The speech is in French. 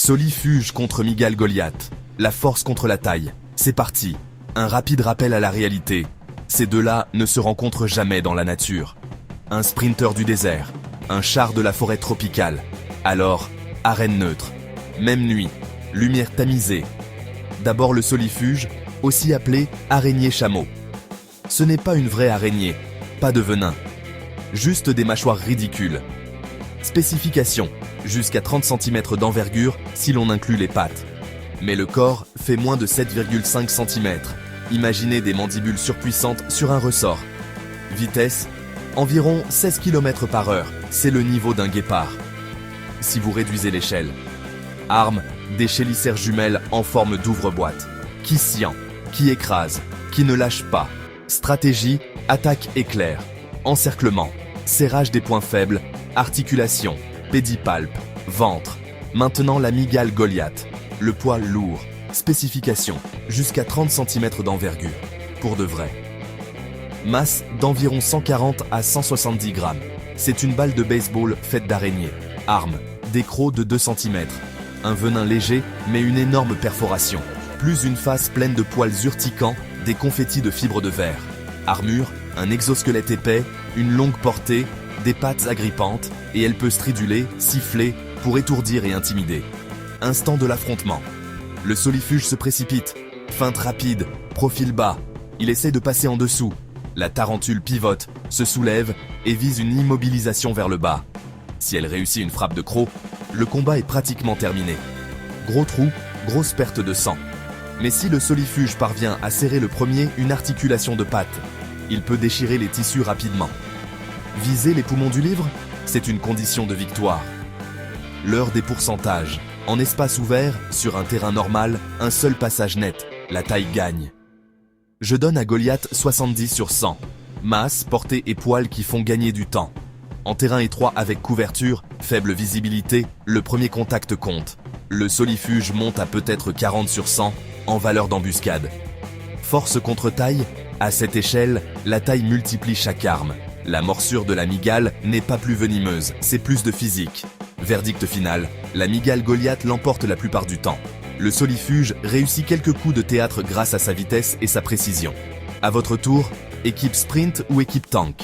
Solifuge contre Miguel Goliath. La force contre la taille. C'est parti. Un rapide rappel à la réalité. Ces deux-là ne se rencontrent jamais dans la nature. Un sprinter du désert, un char de la forêt tropicale. Alors, arène neutre. Même nuit, lumière tamisée. D'abord le solifuge, aussi appelé araignée-chameau. Ce n'est pas une vraie araignée, pas de venin. Juste des mâchoires ridicules. Spécification, jusqu'à 30 cm d'envergure si l'on inclut les pattes. Mais le corps fait moins de 7,5 cm. Imaginez des mandibules surpuissantes sur un ressort. Vitesse, environ 16 km/h, c'est le niveau d'un guépard. Si vous réduisez l'échelle. Arme, des chélicères jumelles en forme d'ouvre-boîte. Qui sciant, qui écrase, qui ne lâche pas. Stratégie, attaque éclair. Encerclement, serrage des points faibles, articulation, pédipalpe, ventre. Maintenant la Miguel Goliath. Le poids lourd. Spécification, jusqu'à 30 cm d'envergure. Pour de vrai. Masse d'environ 140 à 170 grammes. C'est une balle de baseball faite d'araignée. Arme, des crocs de 2 cm. Un venin léger, mais une énorme perforation. Plus une face pleine de poils urticants, des confettis de fibres de verre. Armure, un exosquelette épais, une longue portée, des pattes agrippantes, et elle peut striduler, siffler, pour étourdir et intimider. Instant de l'affrontement. Le solifuge se précipite. Feinte rapide, profil bas. Il essaie de passer en dessous. La tarentule pivote, se soulève et vise une immobilisation vers le bas. Si elle réussit une frappe de croc, le combat est pratiquement terminé. Gros trou, grosse perte de sang. Mais si le solifuge parvient à serrer le premier une articulation de patte, il peut déchirer les tissus rapidement. Viser les poumons du livre, c'est une condition de victoire. L'heure des pourcentages. En espace ouvert, sur un terrain normal, un seul passage net, la taille gagne. Je donne à Goliath 70 sur 100. Masse, portée et poils qui font gagner du temps. En terrain étroit avec couverture, faible visibilité, le premier contact compte. Le solifuge monte à peut-être 40 sur 100 en valeur d'embuscade. Force contre taille, à cette échelle, la taille multiplie chaque arme. La morsure de la Miguel n'est pas plus venimeuse, c'est plus de physique. Verdict final, la Miguel Goliath l'emporte la plupart du temps. Le solifuge réussit quelques coups de théâtre grâce à sa vitesse et sa précision. À votre tour, équipe sprint ou équipe tank?